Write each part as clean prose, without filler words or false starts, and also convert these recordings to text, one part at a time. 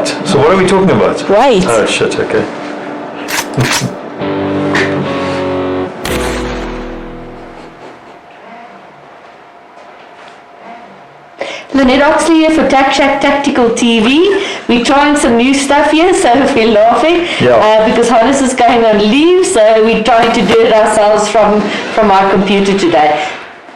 Right. So what are we talking about? Wait. Oh shit. Okay. Lynette Oxley here for Tac SHAC Tactical TV. We're trying some new stuff here, so if we're laughing, because Hannes is going on leave, so we're trying to do it ourselves from our computer today.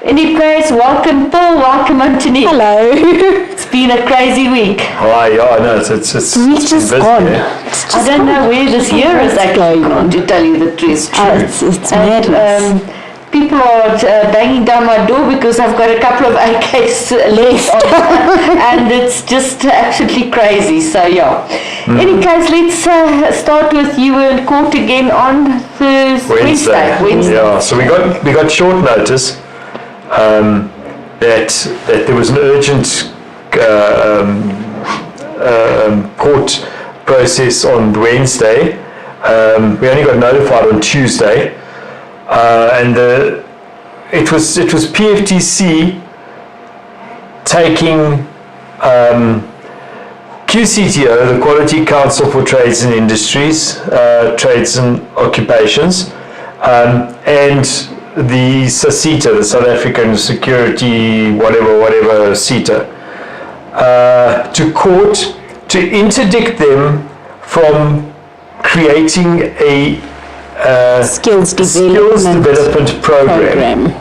Any prayers? Welcome, Paul. Welcome, Anthony. Hello. It's been a crazy week. Hi, yeah, I know. It's We've just busy, gone. yeah. I don't know where this year is actually gone, to tell you the truth. It's madness. People are banging down my door because I've got a couple of AKs left and it's just absolutely crazy, so yeah. Any case, let's start with you were in court again on Wednesday. Yeah, so we got short notice that there was an urgent court process on Wednesday. We only got notified on Tuesday. And it was PFTC taking QCTO, the Quality Council for Trades and Industries, Trades and Occupations, and the SACITA, the South African Security whatever CETA, to court to interdict them from creating a skills development program.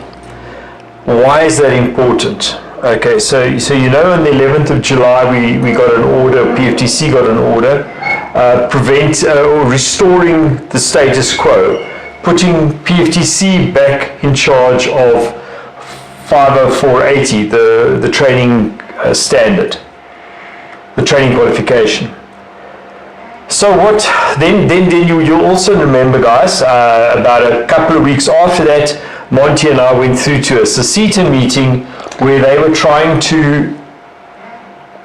Why is that important? Okay, so you know on the 11th of July we got an order, PFTC got an order restoring the status quo, putting PFTC back in charge of 50480, the training standard, the training qualification. So what, then you'll also remember, guys, about a couple of weeks after that, Monty and I went through to a SACITA meeting where they were trying to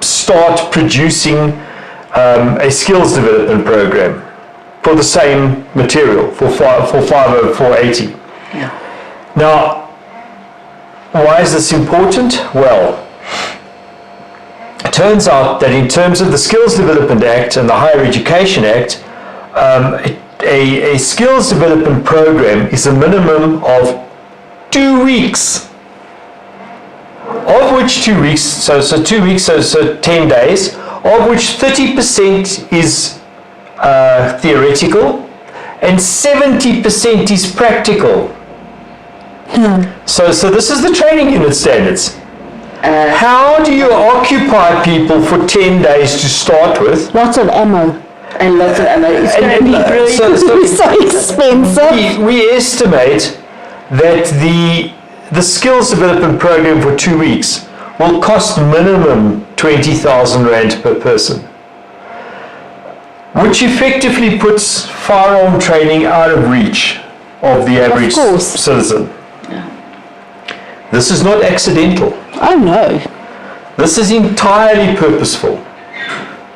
start producing a skills development program for the same material, for 50480. Yeah. Now, why is this important? Well, it turns out that in terms of the Skills Development Act and the Higher Education Act, a skills development program is a minimum of 2 weeks, of which 2 weeks, so 2 weeks, so 10 days, of which 30% is theoretical and 70% is practical. So this is the training unit standards. How do you occupy people for 10 days to start with? Lots of ammo. And lots of ammo. It's going to be really so expensive. We estimate that the skills development program for 2 weeks will cost minimum 20,000 Rand per person, which effectively puts firearm training out of reach of the average citizen. Yeah. This is not accidental. Oh no. This is entirely purposeful.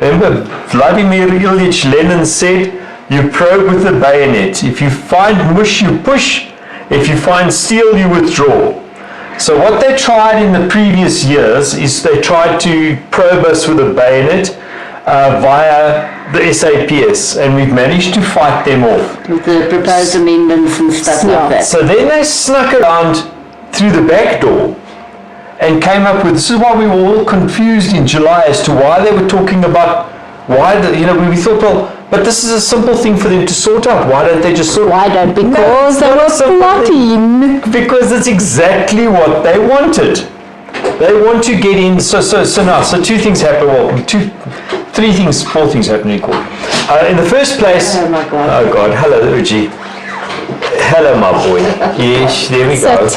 Remember, Vladimir Ilyich Lenin said, you probe with the bayonet. If you find mush, you push. If you find steel, you withdraw. So what they tried in the previous years is they tried to probe us with a bayonet via the SAPS, and we've managed to fight them off. With the proposed amendments and stuff like that. So then they snuck around through the back door and came up with, this is why we were all confused in July as to why they were talking about, we thought, well, but this is a simple thing for them to sort out. Why don't they just sort out? Because they were plotting. Because it's exactly what they wanted. They want to get in, so two things happen, four things happen in court. In the first place, oh my God. Oh God, hello Uji. Hello my boy. Yes, there we go.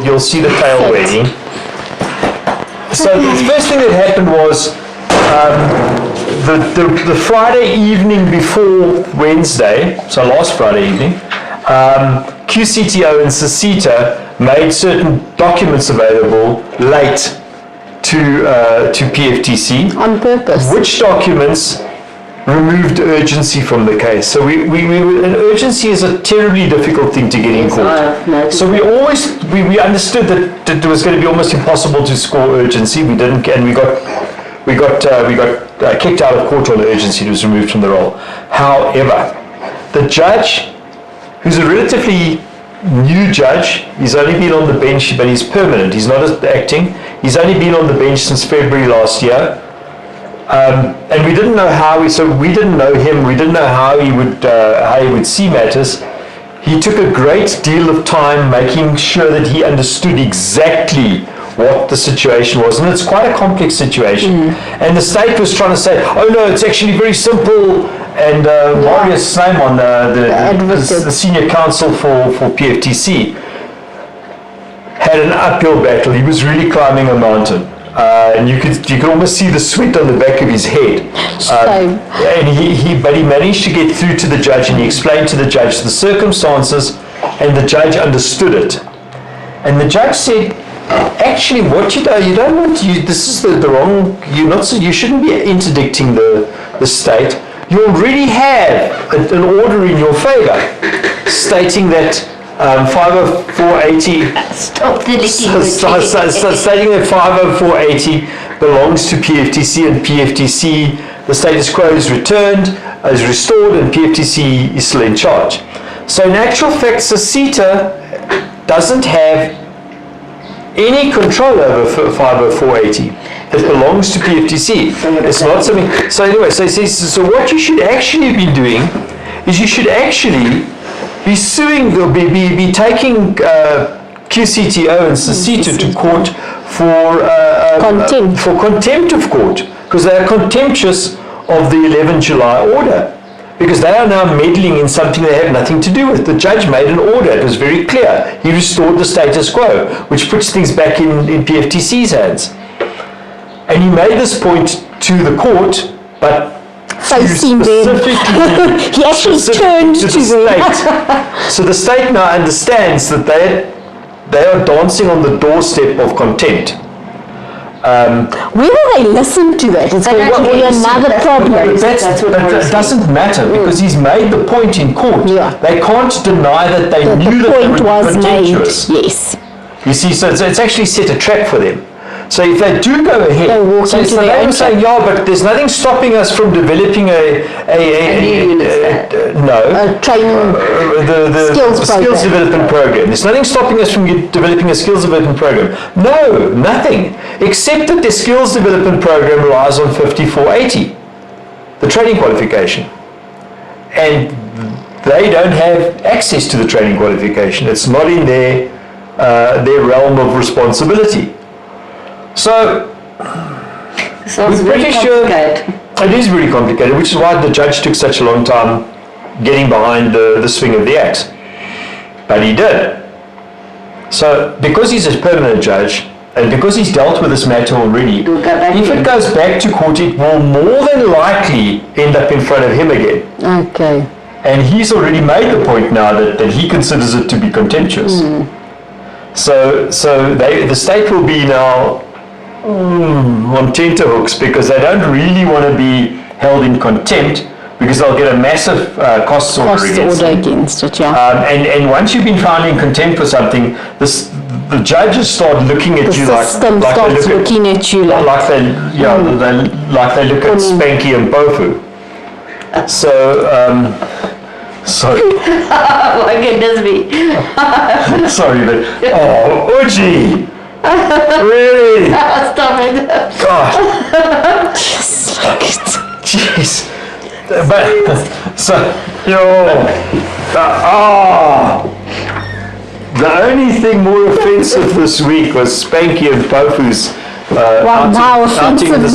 You'll see the tail wagging. So the first thing that happened was the Friday evening before Wednesday, so last Friday evening, QCTO and SACITA made certain documents available late to PFTC. On purpose. Which documents removed urgency from the case. So and urgency is a terribly difficult thing to get in court. So we understood that it was going to be almost impossible to score urgency. We didn't, and we got kicked out of court on urgency and was removed from the role. However, the judge, who's a relatively new judge, he's only been on the bench, but he's permanent, he's not acting, he's only been on the bench since February last year, and we didn't know how, we didn't know him, we didn't know how he would see matters. He took a great deal of time making sure that he understood exactly what the situation was, and it's quite a complex situation. And the state was trying to say, oh no, it's actually very simple, and Marius Snyman, the senior counsel for PFTC, had an uphill battle. He was really climbing a mountain, and you could almost see the sweat on the back of his head. And but he managed to get through to the judge, and he explained to the judge the circumstances, and the judge understood it. And the judge said, actually, what you don't want to, this is the wrong, you shouldn't be interdicting the state. You already have an order in your favor stating that 50480 stating that 50480 belongs to PFTC, and PFTC, the status quo is returned, is restored, and PFTC is still in charge. So in actual fact, SASITA doesn't have any control over 50480. It belongs to PFTC. It's not something. So anyway, so what you should actually be doing is you should actually be suing, be taking QCTO and SASITA to court for contempt of court, because they are contemptuous of the 11 July order. Because they are now meddling in something they have nothing to do with. The judge made an order, it was very clear. He restored the status quo, which puts things back in PFTC's hands. And he made this point to the court, but specifically he actually turned to the state. So the state now understands that they are dancing on the doorstep of contempt. Whether they listen to that is going to be another problem. That doesn't matter, because he's made the point in court. Yeah. They can't deny that they knew that they were contemptuous. Yes. You see, so it's actually set a trap for them. So if they do go ahead, they walk so into they their were own saying, yeah, but there's nothing stopping us from developing a training skills development program. There's nothing stopping us from developing a skills development program. No, nothing, except that the skills development program relies on 5480, the training qualification, and they don't have access to the training qualification. It's not in their realm of responsibility. So we're pretty sure it is really complicated, which is why the judge took such a long time getting behind the swing of the axe. But he did. So because he's a permanent judge, and because he's dealt with this matter already, if it goes back to court, it will more than likely end up in front of him again. Okay. And he's already made the point now that he considers it to be contemptuous. So the state will be now on tenterhooks, because they don't really want to be held in contempt, because they'll get a massive costs order against it. Yeah. And once you've been found in contempt for something, the judges start looking at you like they look at look at Spanky and Bofu. So sorry. Oh my goodness me. Sorry, but Uji. Really? Stop it. God. Just like it. Jeez. But so the only thing more offensive this week was Spanky and Pofu's outing in the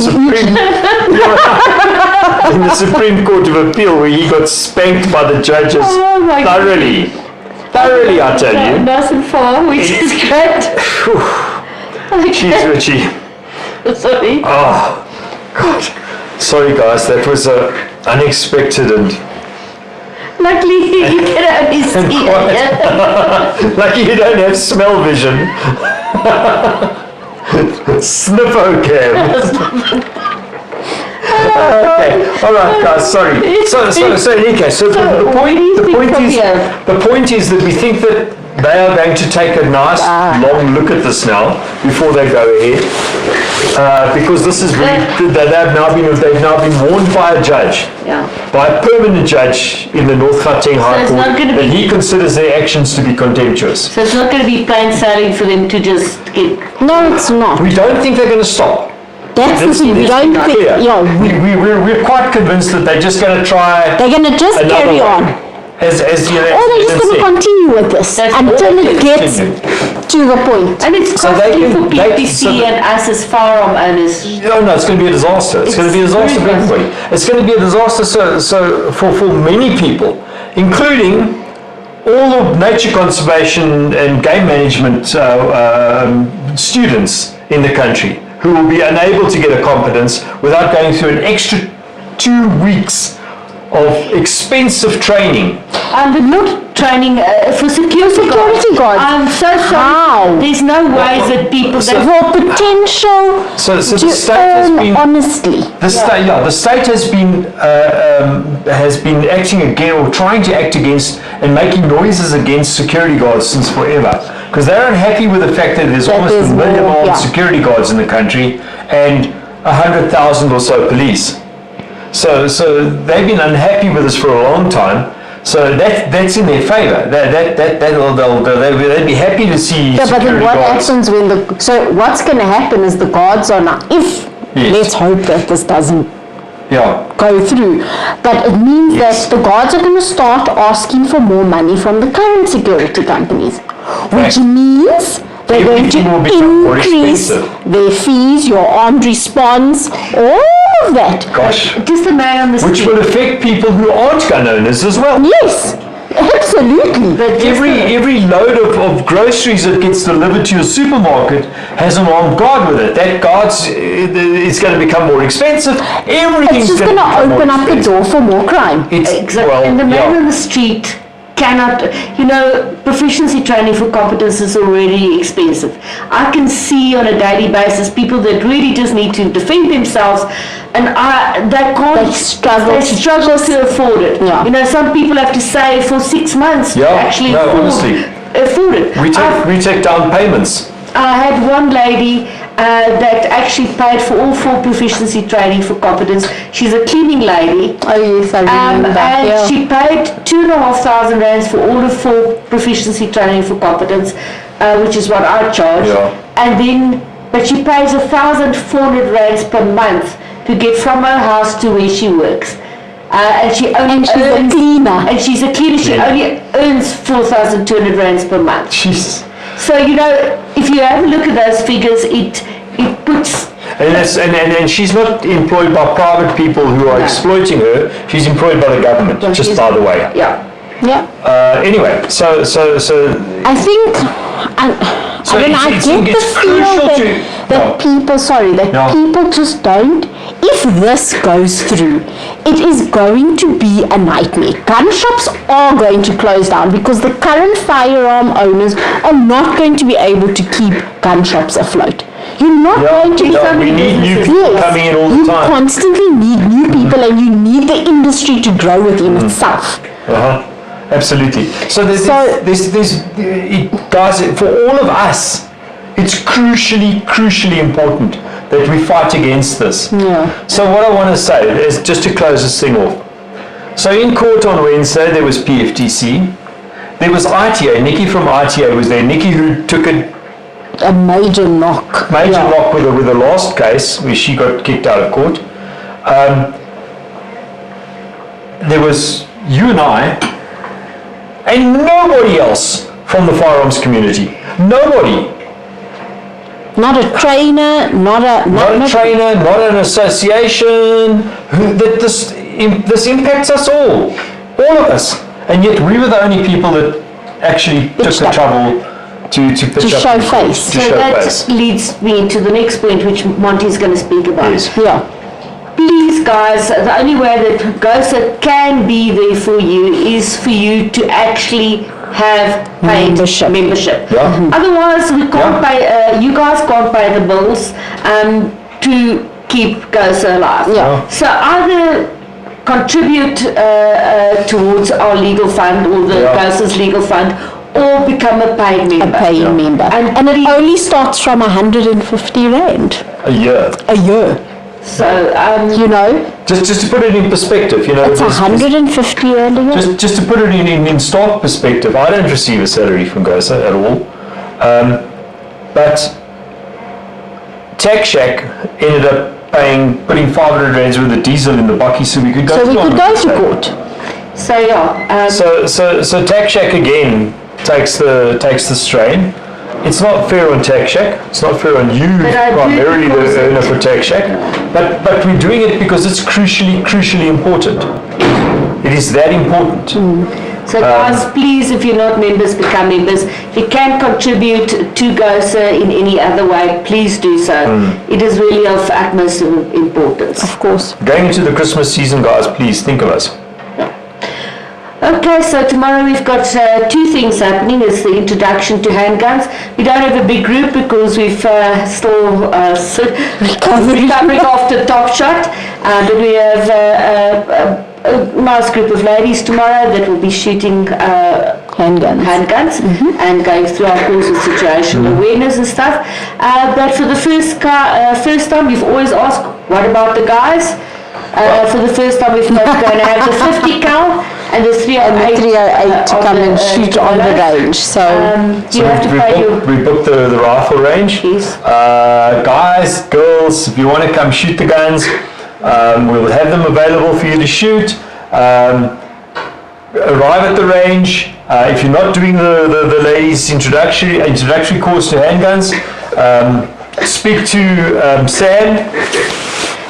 Supreme Court of Appeal, where he got spanked by the judges thoroughly, I tell you. Nice and far, which is great. Jeez, Richie. Sorry. Oh, God. Sorry, guys, that was unexpected and... Luckily, you can only see it. Lucky you don't have smell vision. Sniffo cam. Okay, all right, guys. Sorry. So, Nika. So the point is that we think that They are going to take a nice long look at this now before they go ahead, because this is they've now been warned by a judge, by a permanent judge in the Northcliff High it's Court, not gonna that be- he considers their actions to be contemptuous. So it's not going to be plain sailing for them to just get... No, it's not. We don't think they're going to stop. That's the thing. We don't think. Clear. Yeah, We're quite convinced that they're just going to try. they're going to just another carry way. on. As you know, Or they're just as going to said. continue with this That's until all it they gets to the point. And it's So they costly can- for they- PPC so the- and us as firearm owners. No, it's going to be a disaster. It's going to be a disaster for very everybody. It's going to be a disaster so for many people, including all of nature conservation and game management students in the country who will be unable to get a competence without going through an extra 2 weeks of expensive training. And the not training for security guards. I'm so sorry. How? There's no ways that people... So- that For potential So the to state has earn been honestly. the state has been acting against or trying to act against and making noises against security guards since forever, because they're unhappy with the fact that there's That almost there's a million more, armed yeah. security guards in the country and 100,000 or so police. So they've been unhappy with this for a long time. So that's in their favour. They'd be happy to see Yeah, but then security what guards. happens when so what's going to happen is the guards are now, if, Yes. let's hope that this doesn't Yeah. go through, but it means Yes. that the guards are going to start asking for more money from the current security companies, which Right. means they're going to Everything will become more increase expensive. their fees, your armed response, all of that. Gosh. just the man on the Which street. will affect people who aren't gun owners as well. Yes, absolutely. But just Every load of groceries that gets delivered to your supermarket has an armed guard with it. That guard's it's going to become more expensive. Everything's It's just going to become more open up the expensive. door for more crime. It's Exactly. well, And the man yeah. on the street cannot, proficiency training for competence is already expensive. I can see on a daily basis people that really just need to defend themselves and they can't, They struggle they to struggle to afford it. Yeah. Some people have to save for 6 months to Yeah, actually no, honestly. afford it. We take down payments. I had one lady that actually paid for all 4 proficiency training for competence. She's a cleaning lady. Oh yes, I remember that. And Yeah. she paid 2,500 rands for all the 4 proficiency training for competence, which is what I charge. Yeah. And then, but she pays 1,400 rands per month to get from her house to where she works. And she only And she's a earns, cleaner. and she's a cleaner. She Yeah. only earns 4,200 rands per month. Jesus. So if you have a look at those figures, it puts. And she's not employed by private people who are No. exploiting her. She's employed by the government, just she's- by the way. Yeah. Yeah. Anyway, so I think, I mean, I it's get the feel crucial that No. people, sorry, that No. people just don't, if this goes through, it is going to be a nightmare. Gun shops are going to close down because the current firearm owners are not going to be able to keep gun shops afloat. You're not Yeah, going to be yeah, we need new people Yes, coming in all the you time. constantly need new people and you need the industry to grow within itself. Absolutely. So there's guys, for all of us, it's crucially important that we fight against this. Yeah. So what I want to say is, just to close this thing off. So in court on Wednesday, there was PFTC. There was ITA. Nikki from ITA was there. Nikki, who took a A major knock. major Yeah. lock with the last case where she got kicked out of court. There was you and I, and nobody else from the firearms community. Nobody. Not a trainer, not a Trainer, not an association. That this impacts us all of us. And yet we were the only people that actually took Pitched the up. trouble to pitch up show in court, face. to So show that face. leads me to the next point, which Monty is going to speak about. Yes. Yeah. Please, guys, the only way that GOSA can be there for you is for you to actually have paid membership. Yeah. Otherwise, we can't Yeah. pay. You guys can't pay the bills to keep GOSA alive. Yeah. So either contribute towards our legal fund or the Yeah. GOSA's legal fund, or become a paid member. A paying member. And it only starts from 150 Rand A year. a year. So, You know, Just to put it in perspective, you know. it's 150 Rand a year. Just to put it in stark perspective, I don't receive a salary from GOSA at all. But Tac SHAC ended up putting 500 Rands worth of diesel in the bakkie so we could go So to we could go to court. court. so yeah. So Tac SHAC again takes the strain. It's not fair on Tac SHAC. It's not fair on you, But I do primarily the because earner for Tac SHAC. But we're doing it because it's crucially important. It is that important. So guys, please, if you're not members, become members. If you can contribute to GOSA in any other way, please do so. It is really of utmost importance. Of course. Going into the Christmas season, guys, please think of us. Okay, so tomorrow we've got two things happening. It's the introduction to handguns. We don't have a big group because we've still recovering after Top Shot. But we have a nice group of ladies tomorrow that will be shooting handguns and going through our course of situational awareness and stuff. But for the first time, we've always asked, what about the guys? For the first time, we're not going to have the 50 cal and the 308, 308 to come and shoot on the range. So you have to pay your... We booked the rifle range. Yes. Guys, girls, if you want to come shoot the guns, we'll have them available for you to shoot. Arrive at the range. If you're not doing the ladies' introductory course to handguns, speak to Sam.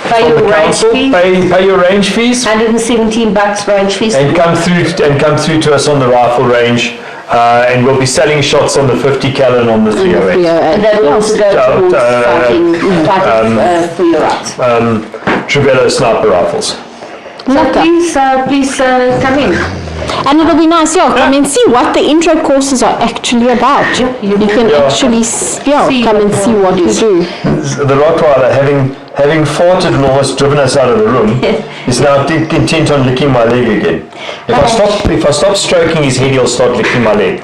Pay your range fee. Pay your range fees. $117 range fees. And come through to us on the rifle range, and we'll be selling shots on the 50 cal and on the 308. And that will also go towards fighting for your rights. Trevelo sniper rifles. So please come in. And it'll be nice, come and see what the intro courses are actually about. You can actually come and see what we do. The Rottweiler, having farted and almost driven us out of the room, is now intent on licking my leg again. If I stop stroking his head, he'll start licking my leg.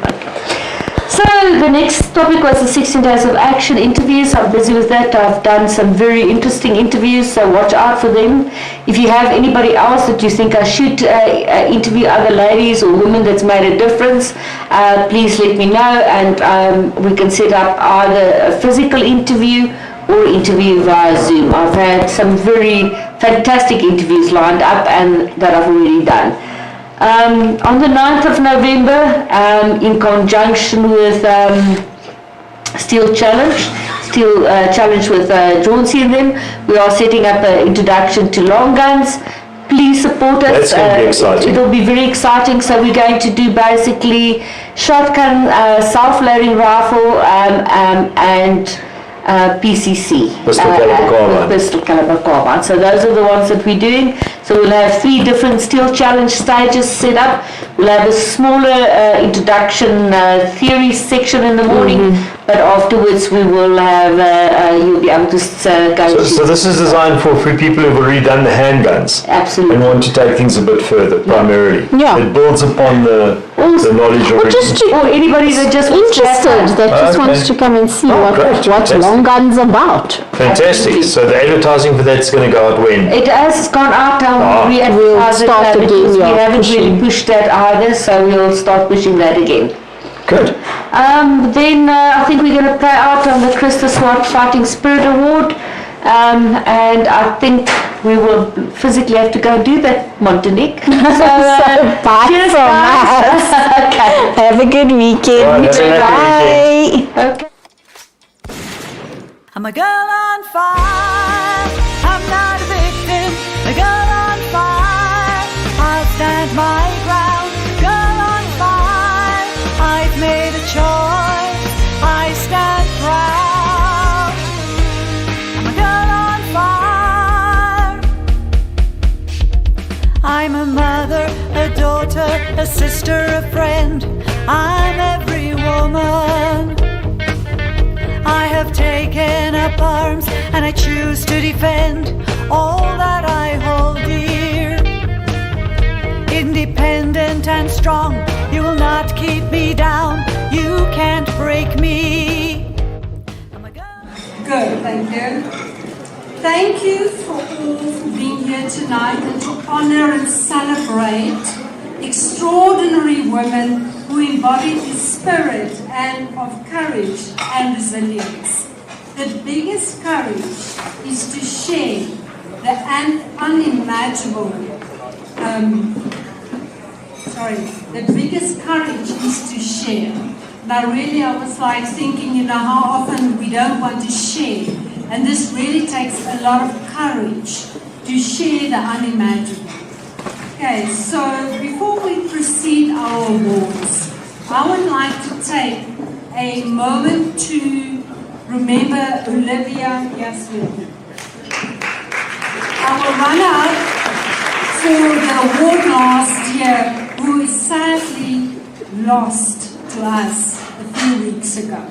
So the next topic was the 16 days of action interviews. I'm busy with that. I've done some very interesting interviews, so watch out for them. If you have anybody else that you think I should interview, other ladies or women that's made a difference, please let me know, and we can set up either a physical interview or interview via Zoom. I've had some very fantastic interviews lined up and that I've already done. On the 9th of November, in conjunction with Steel Challenge with Jauncey and them, we are setting up an introduction to long guns. Please support us. That's going to be exciting. It'll be very exciting. So we're going to do basically shotgun, self-loading rifle, and PCC. Pistol caliber carbine. Pistol caliber carbine. So those are the ones that we're doing. So we'll have 3 different Steel Challenge stages set up. We'll have a smaller introduction theory section in the morning, but afterwards we will have, you'll be able to go to... So this is designed for people who've already done the handguns. Absolutely. And want to take things a bit further, primarily. Yeah. It builds upon the knowledge already. Or anybody that just wants to interested, that just wants to come and see what long guns about. Fantastic. So the advertising for that's going to go out when? It has gone out. We'll start again. We haven't really pushed that either, so we'll start pushing that again. Good. Then I think we're going to play out on the Christa Swart Fighting Spirit Award, and I think we will physically have to go do that, Montanique. So, bye cheers, from guys. us. Okay. Have a good weekend. Right, have a happy Bye. Okay. I'm a girl on fire, I'm not a victim. A girl on fire, I'll stand my ground. Girl on fire, I've made a choice, I stand proud. I'm a girl on fire. I'm a mother, a daughter, a sister, a friend. I'm every woman. I have taken up arms and I choose to defend all that I hold dear. Independent and strong, you will not keep me down. Good, thank you. Thank you for all for being here tonight and to honor and celebrate extraordinary women who embody the spirit and of courage and resilience. The biggest courage is to share the unimaginable. The biggest courage is to share. Now really I was like thinking, how often we don't want to share. And this really takes a lot of courage to share the unimaginable. Okay, so before we proceed our awards, I would like to take a moment to remember Olivia Yasmin, our runner-up for the award last year, who is sadly lost to us a few weeks ago.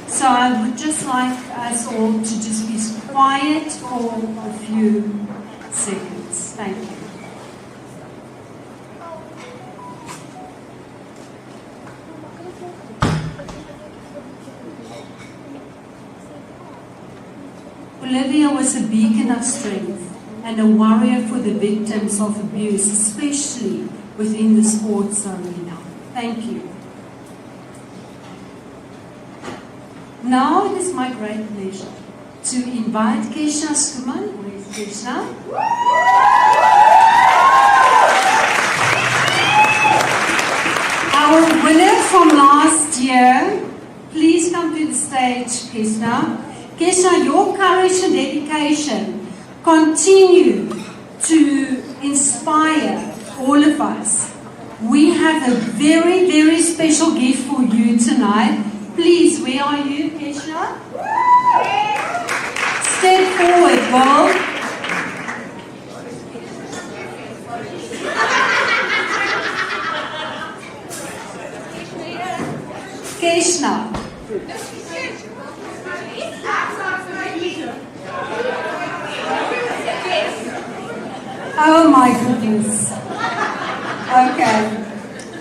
So I would just like us all to just be quiet for a few seconds. Thank you. Olivia was a beacon of strength and a warrior for the victims of abuse, especially within the sports arena. Thank you. Now it is my great pleasure to invite Kesha Skuman. Where is Kesha? Our winner from last year. Please come to the stage, Kesha. Kesha, your courage and dedication continue to inspire all of us. We have a very, very special gift for you tonight. Please, where are you, Kesha? Step forward, girl. Kesha. Oh my goodness. Okay.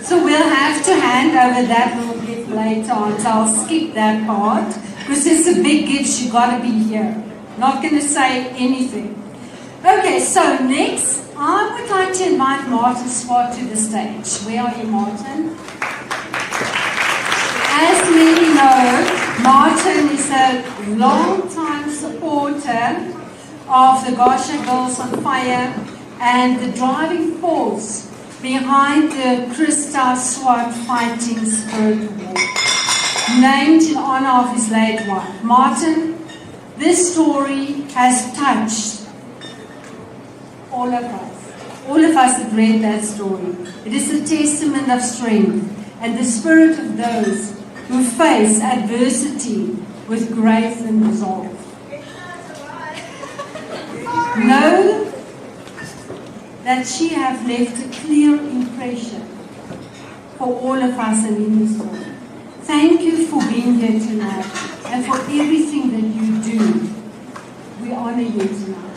So we'll have to hand over that little gift later on. So I'll skip that part because it's a big gift. You got to be here. Not going to say anything. Okay, so next I would like to invite Martin Swart to the stage. Where are you, Martin? As many know, Martin is a long-time supporter of the GOSA Girls on Fire and the driving force behind the Krista Swart Fighting Spirit Award, named in honor of his late wife. Martin, this story has touched all of us. All of us have read that story. It is a testament of strength and the spirit of those who face adversity with grace and resolve. Know that she has left a clear impression for all of us and in this story. Thank you for being here tonight and for everything that you do. We honor you tonight.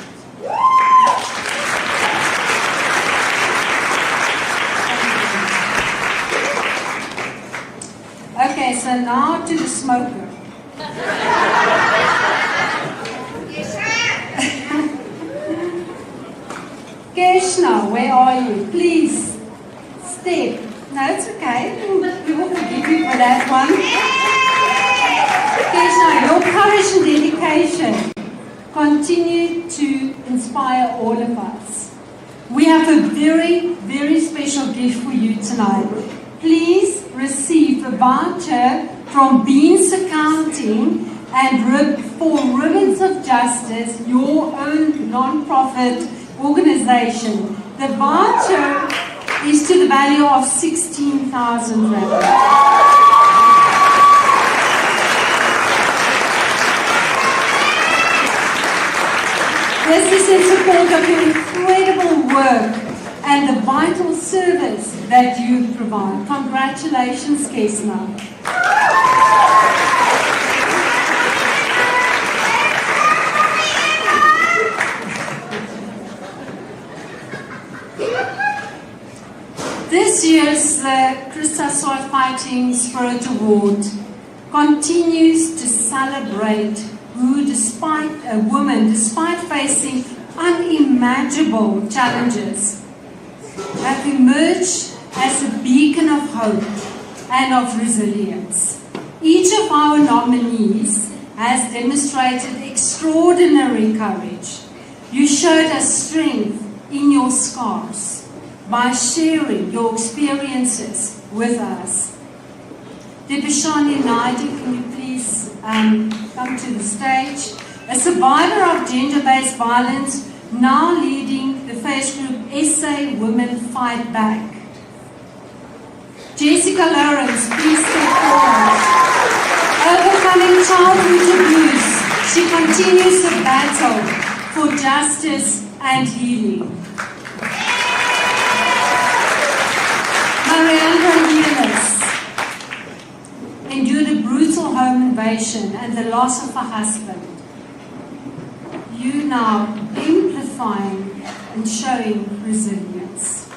Okay, so now to the smoker. Krishna, where are you? Please, step. No, it's okay. We will forgive you for that one. Krishna, your courage and dedication continue to inspire all of us. We have a very, very special gift for you tonight. Please receive a voucher from Beans Accounting and for Ribbons of Justice, your own non-profit organization. The voucher is to the value of 16,000 rand. This is in support of your incredible work and the vital service that you provide. Congratulations, Kesna. This year's Krista Swart Fighting Spirit Award continues to celebrate who, despite facing unimaginable challenges, have emerged as a beacon of hope and of resilience. Each of our nominees has demonstrated extraordinary courage. You showed us strength in your scars by sharing your experiences with us. Debashani Naidu, can you please come to the stage? A survivor of gender-based violence, now leading the face group SA Women Fight Back. Jessica Lawrence, please step forward. Overcoming childhood abuse, she continues the battle for justice and healing. Mariana Yearless endured a brutal home invasion and the loss of her husband. You now amplifying and showing resilience.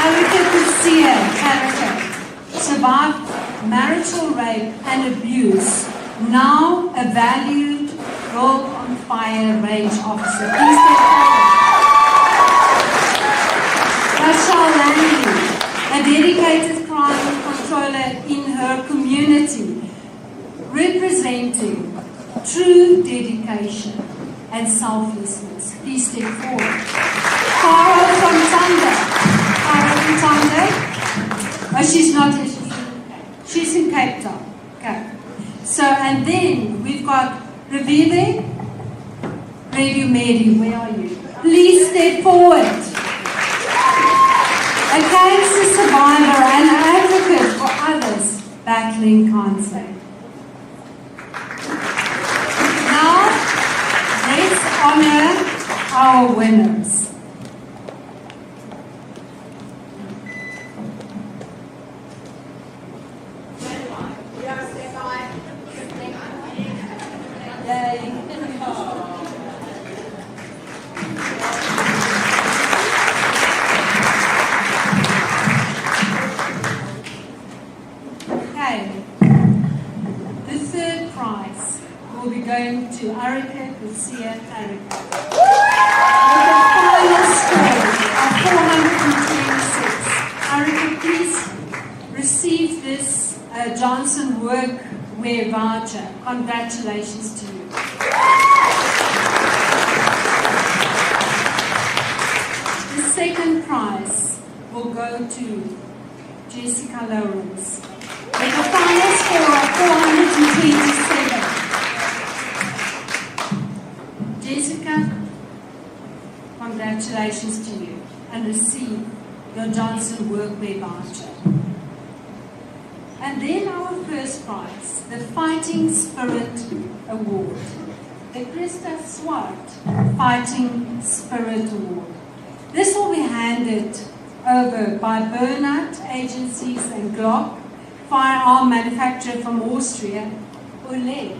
Erica Garcia Carricker survived marital rape and abuse, now a valued Girl on Fire range officer. Please step forward. Rachel Langley, a dedicated crime controller in her community, representing true dedication and selflessness. Please step forward. Caro from Tonga. Caro from Tonga. Oh, she's not here. She's in Cape Town. Okay. So, and then we've got Revive. Radio Mary, where are you? Please step forward. A cancer survivor and advocate for others battling cancer. Now, let's honor our winners. Going to Erica Garcia Carricker. With a final score of 426. Erica, please receive this Johnson Workwear voucher. Congratulations to you. The second prize will go to Jessica Lawrence. With a final score of 427. Jessica, congratulations to you and receive your Johnson Workwear voucher. And then our first prize, the Fighting Spirit Award, the Krista Swart Fighting Spirit Award. This will be handed over by Bernard Agencies and Glock, firearm manufacturer from Austria, Oleg.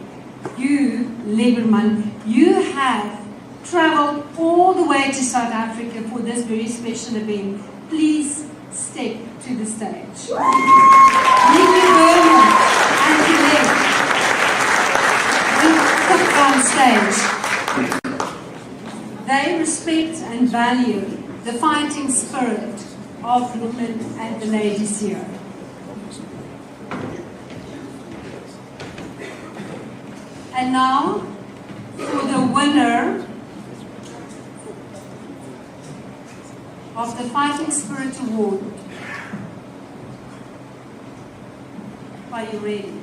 You, Lieberman, you have traveled all the way to South Africa for this very special event. Please step to the stage. Nikki Berman and Oleg will come on stage. They respect and value the fighting spirit of women and the ladies here. And now, for the winner of the Fighting Spirit Award. Are you ready?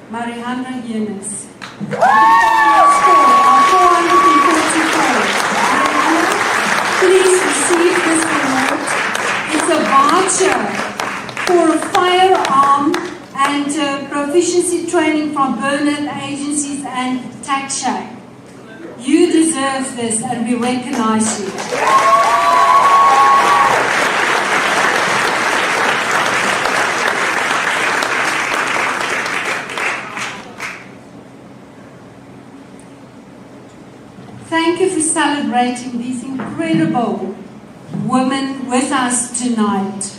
Mariana Yearless. Score of 444. Mariana, please receive this award. It's a voucher for a firearm and proficiency training from Bernard Agencies and Tac SHAC. You deserve this and we recognize you. Thank you for celebrating these incredible women with us tonight.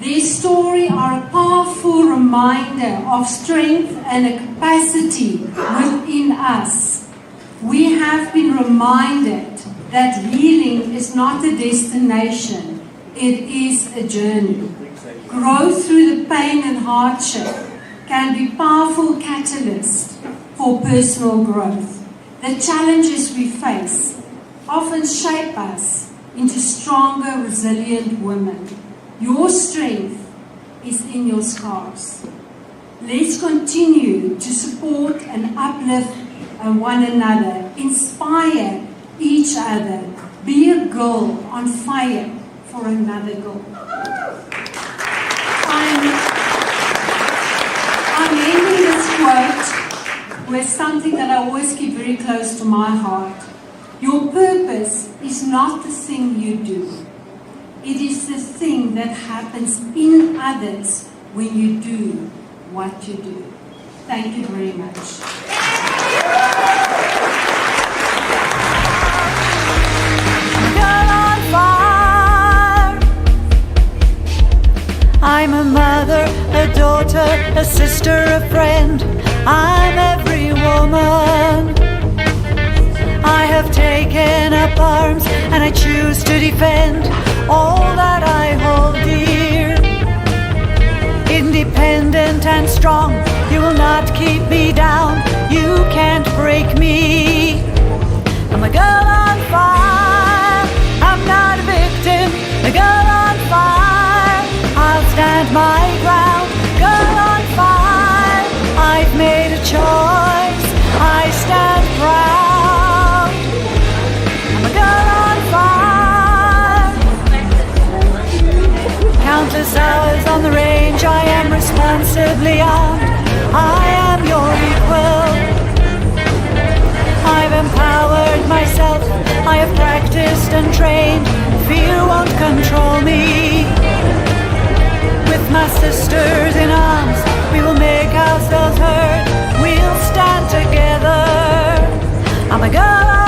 Their story are a powerful reminder of strength and a capacity within us. We have been reminded that healing is not a destination, it is a journey. Growth through the pain and hardship can be powerful catalyst for personal growth. The challenges we face often shape us into stronger, resilient women. Your strength is in your scars. Let's continue to support and uplift one another, inspire each other, be a girl on fire for another girl. I'm ending this quote with something that I always keep very close to my heart. Your purpose is not the thing you do. It is the thing that happens in others when you do what you do. Thank you very much. Girl on fire. I'm a mother, a daughter, a sister, a friend. I'm every woman. I have taken up arms and I choose to defend all that I hold dear. Independent and strong, you will not keep me down. You can't break me. I'm a girl on fire. I'm not a victim. A girl on fire. I'll stand my ground. Girl on fire. I've made a choice. I stand proud. I'm a girl on fire. Countless hours on the range I am responsibly armed. I am your equal. I've empowered myself. I have practiced and trained. Fear won't control me. With my sisters in arms, we will make ourselves heard. We'll stand together. I'm a girl